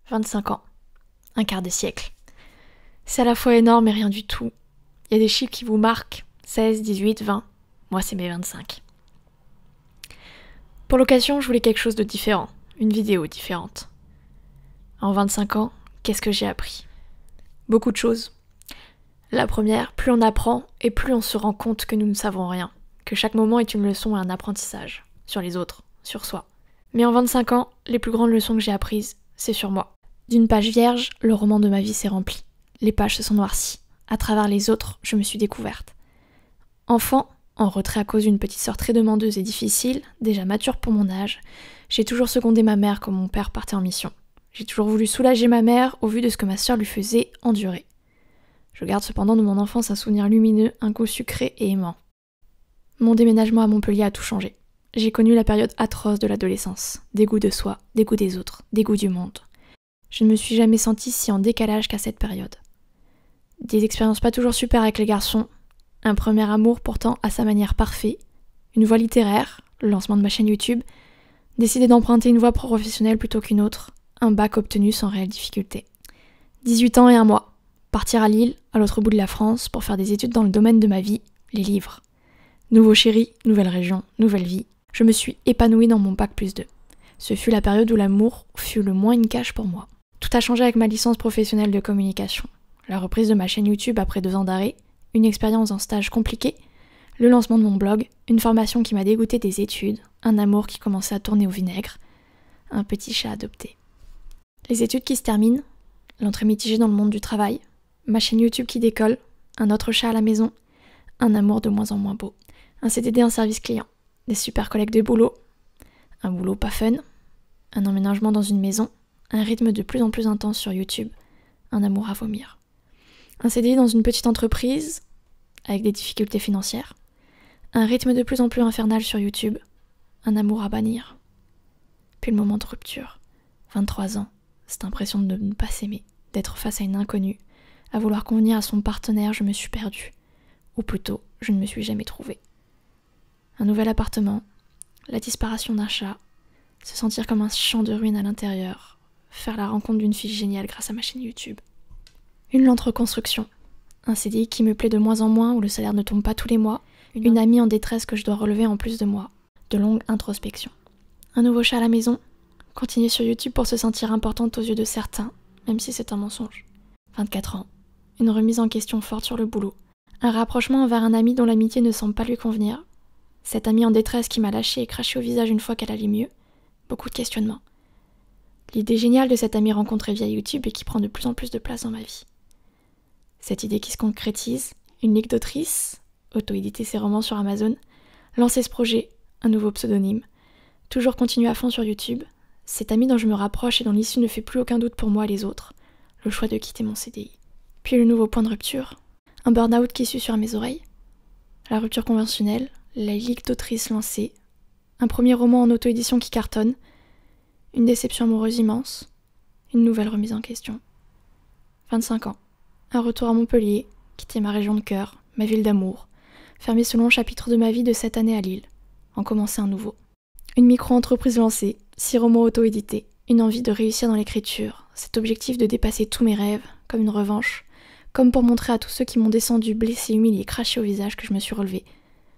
25 ans. Un quart de siècle. C'est à la fois énorme et rien du tout. Il y a des chiffres qui vous marquent. 16, 18, 20. Moi, c'est mes 25. Pour l'occasion, je voulais quelque chose de différent. Une vidéo différente. En 25 ans, qu'est-ce que j'ai appris? Beaucoup de choses. La première, plus on apprend et plus on se rend compte que nous ne savons rien. Que chaque moment est une leçon et un apprentissage. Sur les autres, sur soi. Mais en 25 ans, les plus grandes leçons que j'ai apprises, c'est sur moi. D'une page vierge, le roman de ma vie s'est rempli. Les pages se sont noircies. À travers les autres, je me suis découverte. Enfant, en retrait à cause d'une petite sœur très demandeuse et difficile, déjà mature pour mon âge, j'ai toujours secondé ma mère quand mon père partait en mission. J'ai toujours voulu soulager ma mère au vu de ce que ma sœur lui faisait endurer. Je garde cependant de mon enfance un souvenir lumineux, un goût sucré et aimant. Mon déménagement à Montpellier a tout changé. J'ai connu la période atroce de l'adolescence. Dégoût de soi, dégoût des autres, dégoût du monde. Je ne me suis jamais sentie si en décalage qu'à cette période. Des expériences pas toujours super avec les garçons, un premier amour pourtant à sa manière parfait, une voie littéraire, le lancement de ma chaîne YouTube, décider d'emprunter une voie professionnelle plutôt qu'une autre, un bac obtenu sans réelle difficulté. 18 ans et 1 mois, partir à Lille, à l'autre bout de la France, pour faire des études dans le domaine de ma vie, les livres. Nouveau chéri, nouvelle région, nouvelle vie. Je me suis épanouie dans mon bac+2. Ce fut la période où l'amour fut le moins une cage pour moi. Tout a changé avec ma licence professionnelle de communication. La reprise de ma chaîne YouTube après 2 ans d'arrêt, une expérience en stage compliqué, le lancement de mon blog, une formation qui m'a dégoûtée des études, un amour qui commençait à tourner au vinaigre, un petit chat adopté. Les études qui se terminent, l'entrée mitigée dans le monde du travail, ma chaîne YouTube qui décolle, un autre chat à la maison, un amour de moins en moins beau, un CDD en service client, des super collègues de boulot, un boulot pas fun, un emménagement dans une maison, un rythme de plus en plus intense sur YouTube, un amour à vomir. Un CDI dans une petite entreprise, avec des difficultés financières, un rythme de plus en plus infernal sur YouTube, un amour à bannir. Puis le moment de rupture, 23 ans, cette impression de ne pas s'aimer, d'être face à une inconnue, à vouloir convenir à son partenaire, je me suis perdue. Ou plutôt, je ne me suis jamais trouvée. Un nouvel appartement, la disparition d'un chat, se sentir comme un champ de ruines à l'intérieur, faire la rencontre d'une fille géniale grâce à ma chaîne YouTube. Une lente reconstruction, un CDI qui me plaît de moins en moins où le salaire ne tombe pas tous les mois, une amie en détresse que je dois relever en plus de moi, de longues introspections. Un nouveau chat à la maison, continuer sur YouTube pour se sentir importante aux yeux de certains, même si c'est un mensonge. 24 ans, une remise en question forte sur le boulot, un rapprochement envers un ami dont l'amitié ne semble pas lui convenir, cette amie en détresse qui m'a lâché et craché au visage une fois qu'elle allait mieux, beaucoup de questionnements. L'idée géniale de cette amie rencontrée via YouTube et qui prend de plus en plus de place dans ma vie. Cette idée qui se concrétise, une ligue d'autrice, auto-éditer ses romans sur Amazon, lancer ce projet, un nouveau pseudonyme, toujours continuer à fond sur YouTube, cette amie dont je me rapproche et dont l'issue ne fait plus aucun doute pour moi et les autres, le choix de quitter mon CDI. Puis le nouveau point de rupture, un burn-out qui suit sur mes oreilles, la rupture conventionnelle, la ligue d'autrice lancée, un premier roman en auto-édition qui cartonne, une déception amoureuse immense, une nouvelle remise en question. 25 ans. Un retour à Montpellier, quitter ma région de cœur, ma ville d'amour, fermer ce long chapitre de ma vie de 7 années à Lille, en commencer un nouveau. Une micro-entreprise lancée, 6 romans auto-édités, une envie de réussir dans l'écriture, cet objectif de dépasser tous mes rêves, comme une revanche, comme pour montrer à tous ceux qui m'ont descendu, blessé, humilié, craché au visage que je me suis relevée,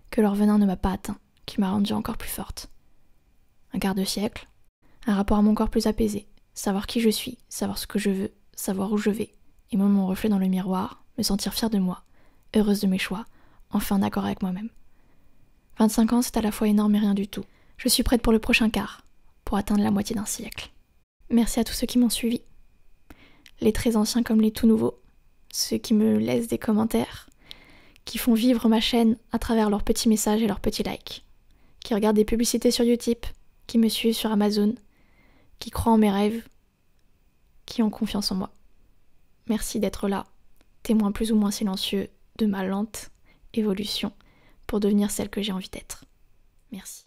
que leur venin ne m'a pas atteint, qui m'a rendue encore plus forte. Un quart de siècle, un rapport à mon corps plus apaisé, savoir qui je suis, savoir ce que je veux, savoir où je vais, aimer mon reflet dans le miroir, me sentir fière de moi, heureuse de mes choix, enfin en accord avec moi-même. 25 ans, c'est à la fois énorme et rien du tout. Je suis prête pour le prochain quart, pour atteindre la moitié d'un siècle. Merci à tous ceux qui m'ont suivi, les très anciens comme les tout nouveaux, ceux qui me laissent des commentaires, qui font vivre ma chaîne à travers leurs petits messages et leurs petits likes, qui regardent des publicités sur Utip, qui me suivent sur Amazon, qui croient en mes rêves, qui ont confiance en moi. Merci d'être là, témoin plus ou moins silencieux de ma lente évolution pour devenir celle que j'ai envie d'être. Merci.